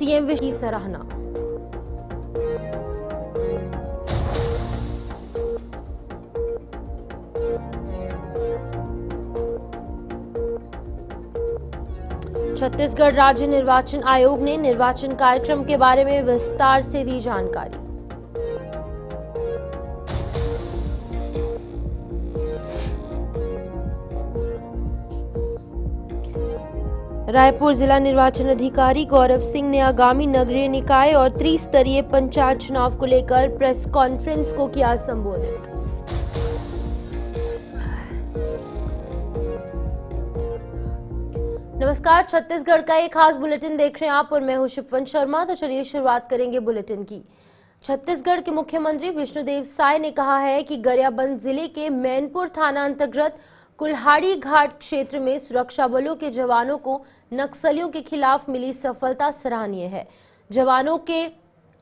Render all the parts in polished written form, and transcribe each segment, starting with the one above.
CM की सराहना। छत्तीसगढ़ राज्य निर्वाचन आयोग ने निर्वाचन कार्यक्रम के बारे में विस्तार से दी जानकारी। रायपुर जिला निर्वाचन अधिकारी गौरव सिंह ने आगामी नगरीय निकाय और त्रिस्तरीय पंचायत चुनाव को लेकर प्रेस कॉन्फ्रेंस को किया संबोधित। नमस्कार, छत्तीसगढ़ का एक खास बुलेटिन देख रहे हैं आप और मैं हूं शिपवन शर्मा। तो चलिए शुरुआत करेंगे बुलेटिन की। छत्तीसगढ़ के मुख्यमंत्री विष्णुदेव साय ने कहा है कि गरियाबंद जिले के मैनपुर थाना अंतर्गत कुल्हाड़ी घाट क्षेत्र में सुरक्षा बलों के जवानों को नक्सलियों के खिलाफ मिली सफलता सराहनीय है। जवानों के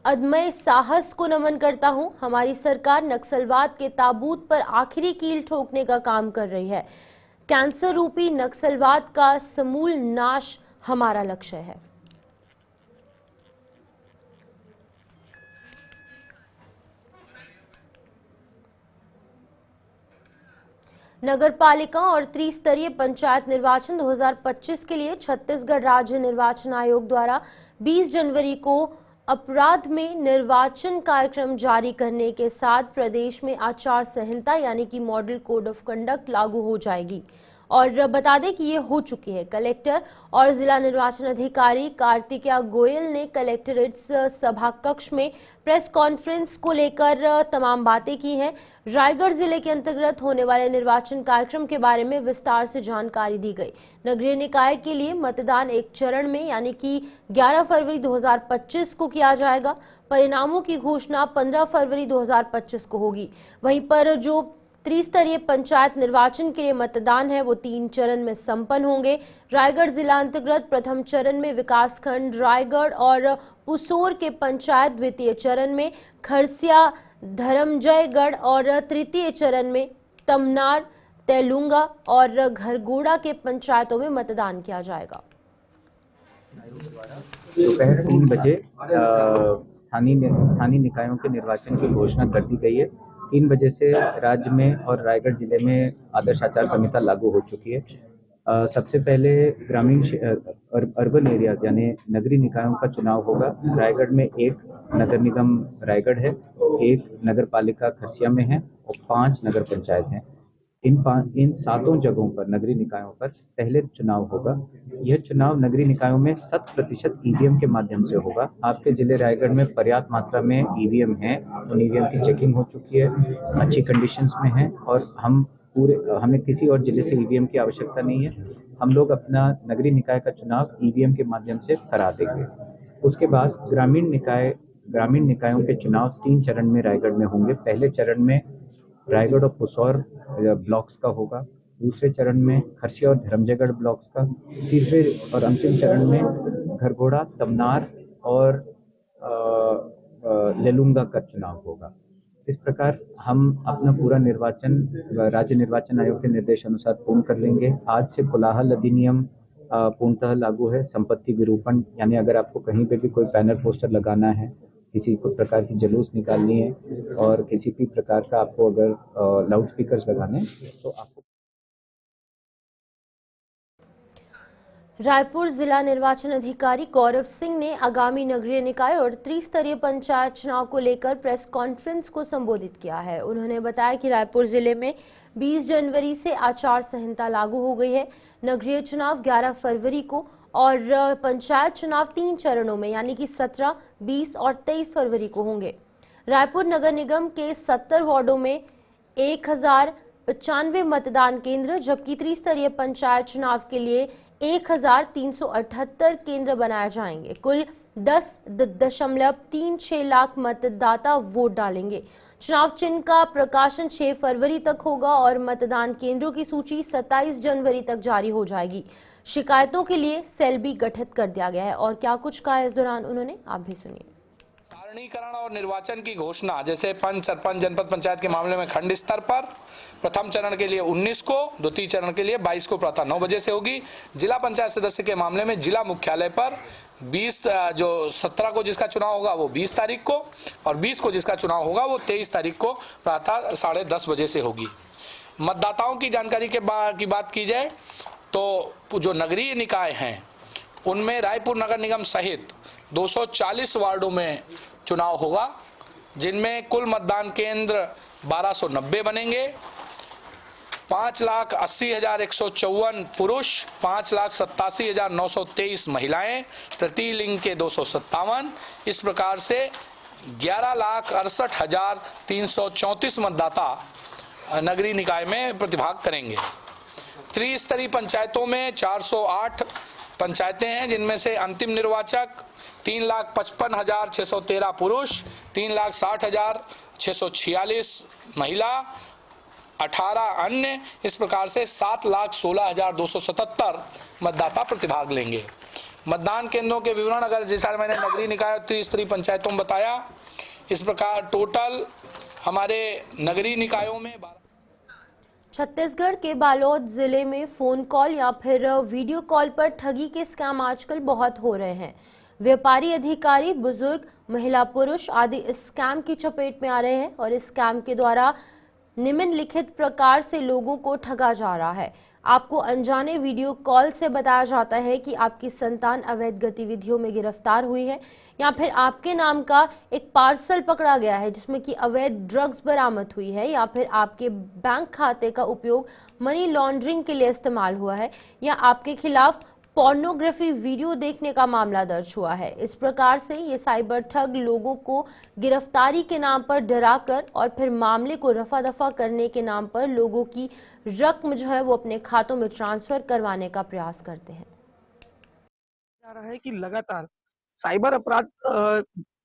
अदम्य साहस को नमन करता हूं। हमारी सरकार नक्सलवाद के ताबूत पर आखिरी कील ठोकने का काम कर रही है। कैंसर रूपी नक्सलवाद का समूल नाश हमारा लक्ष्य है। नगर पालिका और त्रिस्तरीय पंचायत निर्वाचन 2025 के लिए छत्तीसगढ़ राज्य निर्वाचन आयोग द्वारा 20 जनवरी को अपराध में निर्वाचन कार्यक्रम जारी करने के साथ प्रदेश में आचार संहिता यानी कि मॉडल कोड ऑफ कंडक्ट लागू हो जाएगी। और बता दें कि ये हो चुकी है। कलेक्टर और जिला निर्वाचन अधिकारी कार्तिकेया गोयल ने कलेक्ट्रेट सभा कक्ष में प्रेस कॉन्फ्रेंस को लेकर तमाम बातें की हैं। रायगढ़ जिले के अंतर्गत होने वाले निर्वाचन कार्यक्रम के बारे में विस्तार से जानकारी दी गई। नगरीय निकाय के लिए मतदान एक चरण में यानी कि 11 फरवरी 2025 को किया जाएगा। परिणामों की घोषणा 15 फरवरी 2025 को होगी। वहीं पर जो त्रिस्तरीय पंचायत निर्वाचन के लिए मतदान है वो 3 चरण में संपन्न होंगे। रायगढ़ जिला अंतर्गत प्रथम चरण में विकासखंड रायगढ़ और पुसोर के पंचायत, द्वितीय चरण में खरसिया धर्मजयगढ़ और तृतीय चरण में तमनार, तेलुंगा और घरगोड़ा के पंचायतों में मतदान किया जाएगा। दोपहर 3 बजे स्थानीय निकायों के निर्वाचन की घोषणा कर दी गई है। 3 बजे से राज्य में और रायगढ़ जिले में आदर्श आचार संहिता लागू हो चुकी है। सबसे पहले ग्रामीण अर्बन एरियाज यानी नगरीय निकायों का चुनाव होगा। रायगढ़ में 1 नगर निगम रायगढ़ है, 1 नगर पालिका खरसिया में है और 5 नगर पंचायत हैं। इन 7 जगहों पर नगरीय निकायों पर पहले चुनाव होगा। यह चुनाव नगरीय निकायों में 100% ईवीएम के माध्यम से होगा। आपके जिले रायगढ़ में पर्याप्त मात्रा में ईवीएम है। उन ईवीएम की चेकिंग हो चुकी है, अच्छी कंडीशंस में है और हमें किसी और जिले से ईवीएम की आवश्यकता नहीं है। हम लोग अपना नगरीय निकाय का चुनाव ईवीएम के माध्यम से करा देंगे। उसके बाद ग्रामीण निकायों के चुनाव 3 चरण में रायगढ़ में होंगे। पहले चरण में रायगढ़ और पुसौर ब्लॉक्स का होगा, दूसरे चरण में खरसिया और धर्मजयगढ़ ब्लॉक्स का, तीसरे और अंतिम चरण में घरघोड़ा, तमनार और लेलुंगा का चुनाव होगा। इस प्रकार हम अपना पूरा निर्वाचन राज्य निर्वाचन आयोग के निर्देश अनुसार पूर्ण कर लेंगे। आज से कोलाहल अधिनियम पूर्णतः लागू है। संपत्ति विरूपण यानी अगर आपको कहीं पे भी कोई बैनर पोस्टर लगाना है, किसी को प्रकार की जुलूस निकालनी है और किसी भी प्रकार का आपको अगर लाउड स्पीकर्स लगाने तो आपको। रायपुर जिला निर्वाचन अधिकारी गौरव सिंह ने आगामी नगरीय निकाय और त्रिस्तरीय पंचायत चुनाव को लेकर प्रेस कॉन्फ्रेंस को संबोधित किया है। उन्होंने बताया कि रायपुर जिले में 20 जनवरी से आचार संहिता लागू हो गई है। नगरीय चुनाव 11 फरवरी को और पंचायत चुनाव 3 चरणों में यानी कि 17, 20 और 23 फरवरी को होंगे। रायपुर नगर निगम के 70 वार्डों में 1095 मतदान केंद्र जबकि त्रिस्तरीय पंचायत चुनाव के लिए 1378 केंद्र बनाए जाएंगे। कुल 10.36 लाख मतदाता वोट डालेंगे। चुनाव चिन्ह का प्रकाशन 6 फरवरी तक होगा और मतदान केंद्रों की सूची 27 जनवरी तक जारी हो जाएगी। शिकायतों के लिए सेल भी गठित कर दिया गया है। और क्या कुछ कहा इस दौरान उन्होंने, आप भी सुनिए। सारणीकरण और निर्वाचन की घोषणा जैसे पंच, सरपंच, जनपद पंचायत के मामले में खंड स्तर पर प्रथम चरण के लिए 19 को, द्वितीय चरण के लिए 22 को प्रातः 9 बजे से होगी। जिला पंचायत सदस्य के मामले में जिला मुख्यालय पर जो 17 को जिसका चुनाव होगा वो 20 तारीख को, और 20 को जिसका चुनाव होगा वो 23 तारीख को प्रातः 10:30 बजे से होगी। मतदाताओं की जानकारी की बात की जाए तो जो नगरीय निकाय हैं उनमें रायपुर नगर निगम सहित 240 वार्डों में चुनाव होगा, जिनमें कुल मतदान केंद्र 1290 बनेंगे। 5,80,154 पुरुष, 5,87,923 महिलाएं, तृतीय लिंग के 257। इस प्रकार से 11,68,334 मतदाता नगरीय निकाय में प्रतिभाग करेंगे। त्रिस्तरीय पंचायतों में 408 पंचायतें हैं, जिनमें से अंतिम निर्वाचक 3,55,613 पुरुष, 3,60,646 महिला, 18 अन्य। इस प्रकार से 7,16,277 मतदाता प्रतिभाग लेंगे। मतदान केंद्रों के विवरण अगर जैसा मैंने नगरीय निकाय और त्रिस्तरीय पंचायतों में बताया, इस प्रकार टोटल हमारे नगरीय निकायों में छत्तीसगढ़ के बालोद जिले में फोन कॉल या फिर वीडियो कॉल पर ठगी के स्कैम आजकल बहुत हो रहे हैं। व्यापारी, अधिकारी, बुजुर्ग, महिला, पुरुष आदि इस स्कैम की चपेट में आ रहे हैं और इस स्कैम के द्वारा निम्नलिखित प्रकार से लोगों को ठगा जा रहा है। आपको अनजाने वीडियो कॉल से बताया जाता है कि आपकी संतान अवैध गतिविधियों में गिरफ्तार हुई है, या फिर आपके नाम का एक पार्सल पकड़ा गया है जिसमें कि अवैध ड्रग्स बरामद हुई है, या फिर आपके बैंक खाते का उपयोग मनी लॉन्ड्रिंग के लिए इस्तेमाल हुआ है, या आपके खिलाफ पोर्नोग्राफी वीडियो देखने का मामला दर्ज हुआ है। इस प्रकार से ये साइबर ठग लोगों को गिरफ्तारी के नाम पर डराकर और फिर मामले को रफा दफा करने के नाम पर लोगों की रकम जो है वो अपने खातों में ट्रांसफर करवाने का प्रयास करते हैं। जा रहा है कि लगातार साइबर अपराध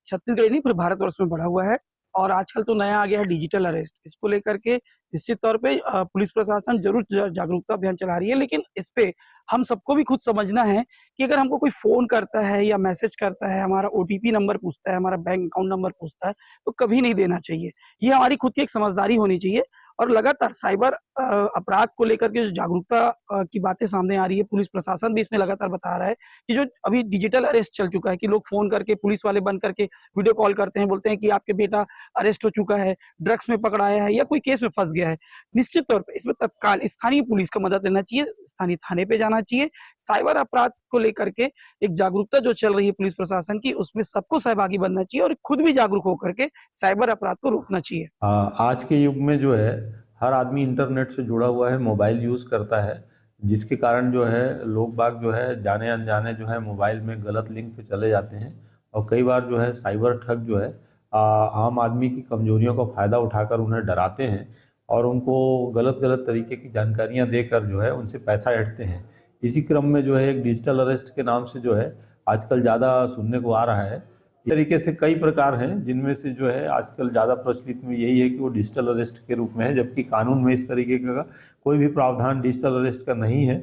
छत्तीसगढ़ नहीं पूरे भारतवर्ष में बढ़ा हुआ है, और आजकल तो नया आ गया है डिजिटल अरेस्ट। इसको लेकर के निश्चित तौर पे पुलिस प्रशासन जरूर जागरूकता अभियान चला रही है, लेकिन इस पे हम सबको भी खुद समझना है कि अगर हमको कोई फोन करता है या मैसेज करता है, हमारा ओटीपी नंबर पूछता है, हमारा बैंक अकाउंट नंबर पूछता है, तो कभी नहीं देना चाहिए। ये हमारी खुद की एक समझदारी होनी चाहिए। और लगातार साइबर अपराध को लेकर के जो जागरूकता की बातें सामने आ रही है, पुलिस प्रशासन भी इसमें लगातार बता रहा है कि जो अभी डिजिटल अरेस्ट चल चुका है कि लोग फोन करके पुलिस वाले बन करके वीडियो कॉल करते हैं, बोलते हैं कि आपके बेटा अरेस्ट हो चुका है, ड्रग्स में पकड़ाया है या कोई केस में फंस गया है। निश्चित तौर पे इसमें तत्काल स्थानीय पुलिस का मदद लेना चाहिए, स्थानीय थाने पे जाना चाहिए। साइबर अपराध को लेकर के एक जागरूकता जो चल रही है पुलिस प्रशासन की, उसमें सबको सहभागी बनना चाहिए और खुद भी जागरूक होकर के साइबर अपराध को रोकना चाहिए। आज के युग में जो है हर आदमी इंटरनेट से जुड़ा हुआ है, मोबाइल यूज़ करता है, जिसके कारण जो है लोग बाग जो है जाने अनजाने जो है मोबाइल में गलत लिंक पे चले जाते हैं, और कई बार जो है साइबर ठग जो है आम आदमी की कमजोरियों का फ़ायदा उठाकर उन्हें डराते हैं और उनको गलत तरीके की जानकारियां देकर जो है उनसे पैसा ऐंठते हैं। इसी क्रम में जो है एक डिजिटल अरेस्ट के नाम से जो है आजकल ज़्यादा सुनने को आ रहा है। इस तरीके से कई प्रकार हैं, जिनमें से जो है आजकल ज़्यादा प्रचलित में यही है कि वो डिजिटल अरेस्ट के रूप में है, जबकि कानून में इस तरीके का कोई भी प्रावधान डिजिटल अरेस्ट का नहीं है।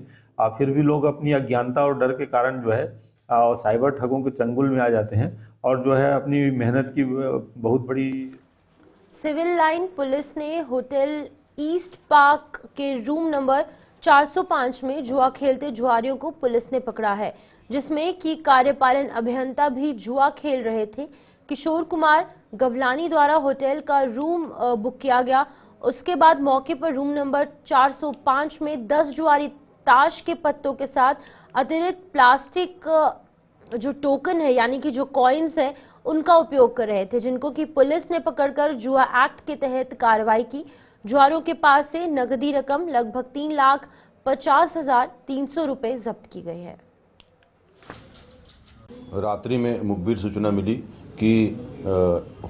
फिर भी लोग अपनी अज्ञानता और डर के कारण जो है साइबर ठगों के चंगुल में आ जाते हैं और जो है अपनी मेहनत की बहुत बड़ी। सिविल लाइन पुलिस ने होटल ईस्ट पार्क के रूम नंबर 405 में जुआ खेलते जुआरियों को पुलिस ने पकड़ा है, जिसमें कि कार्यपालन अभियंता भी जुआ खेल रहे थे। किशोर कुमार गवलानी द्वारा होटल का रूम बुक किया गया। उसके बाद मौके पर रूम नंबर 405 में 10 जुआरी ताश के पत्तों के साथ अतिरिक्त प्लास्टिक जो टोकन है यानी कि जो कॉइन्स है उनका उपयोग कर रहे थे, जिनको कि पुलिस ने पकड़कर जुआ एक्ट के तहत कार्रवाई की। जुआरों के पास से नकदी रकम लगभग 3,50,300 रुपए जब्त की गई है। रात्रि में मुखबिर सूचना मिली कि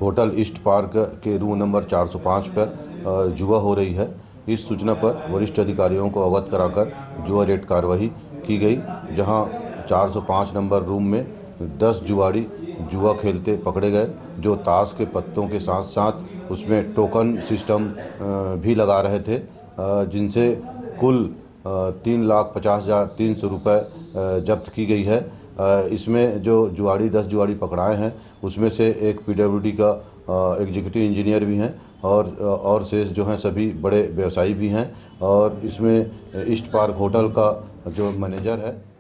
होटल ईस्ट पार्क के रूम नंबर 405 पर जुआ हो रही है। इस सूचना पर वरिष्ठ अधिकारियों को अवगत कराकर जुआ रेड कार्रवाई की गई, जहां 405 नंबर रूम में 10 जुआरी जुआ खेलते पकड़े गए, जो ताश के पत्तों के साथ साथ उसमें टोकन सिस्टम भी लगा रहे थे, जिनसे कुल 3,50,300 रुपये जब्त की गई है। इसमें जो जुआड़ी 10 जुआड़ी पकड़ाए हैं उसमें से एक PWD का एग्जीक्यूटिव इंजीनियर भी हैं और शेष जो हैं सभी बड़े व्यवसायी भी हैं, और इसमें ईस्ट पार्क होटल का जो मैनेजर है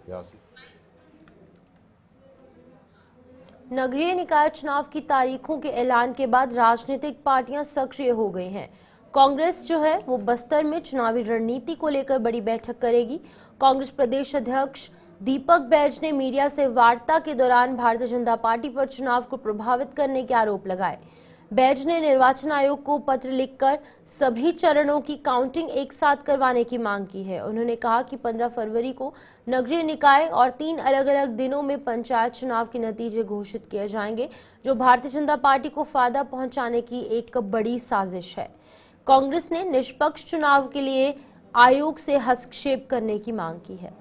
नगरीय निकाय चुनाव की तारीखों के ऐलान के बाद राजनीतिक पार्टियां सक्रिय हो गई हैं। कांग्रेस जो है वो बस्तर में चुनावी रणनीति को लेकर बड़ी बैठक करेगी। कांग्रेस प्रदेश अध्यक्ष दीपक बैज ने मीडिया से वार्ता के दौरान भारतीय जनता पार्टी पर चुनाव को प्रभावित करने के आरोप लगाए। बैज ने निर्वाचन आयोग को पत्र लिखकर सभी चरणों की काउंटिंग एक साथ करवाने की मांग की है। उन्होंने कहा कि 15 फरवरी को नगरीय निकाय और 3 अलग अलग दिनों में पंचायत चुनाव के नतीजे घोषित किए जाएंगे, जो भारतीय जनता पार्टी को फायदा पहुंचाने की एक बड़ी साजिश है। कांग्रेस ने निष्पक्ष चुनाव के लिए आयोग से हस्तक्षेप करने की मांग की है।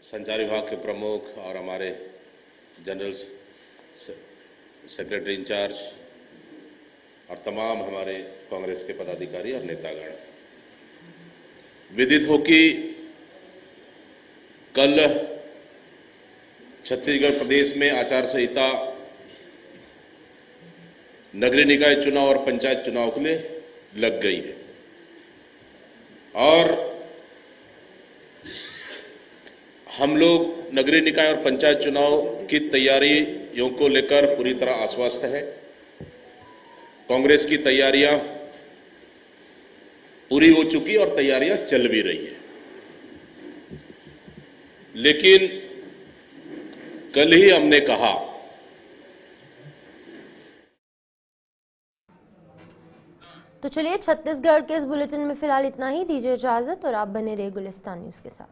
संचार विभाग के प्रमुख और हमारे जनरल सेक्रेटरी इंचार्ज और तमाम हमारे कांग्रेस के पदाधिकारी और नेतागण, विदित हो कि कल छत्तीसगढ़ प्रदेश में आचार संहिता नगरीय निकाय चुनाव और पंचायत चुनाव के लिए लग गई है और हम लोग नगरीय निकाय और पंचायत चुनाव की तैयारियों को लेकर पूरी तरह आश्वस्त हैं। कांग्रेस की तैयारियां पूरी हो चुकी और तैयारियां चल भी रही है, लेकिन कल ही हमने कहा तो चलिए छत्तीसगढ़ के इस बुलेटिन में फिलहाल इतना ही। दीजिए इजाजत और आप बने रहिए गुलिस्तान न्यूज के साथ।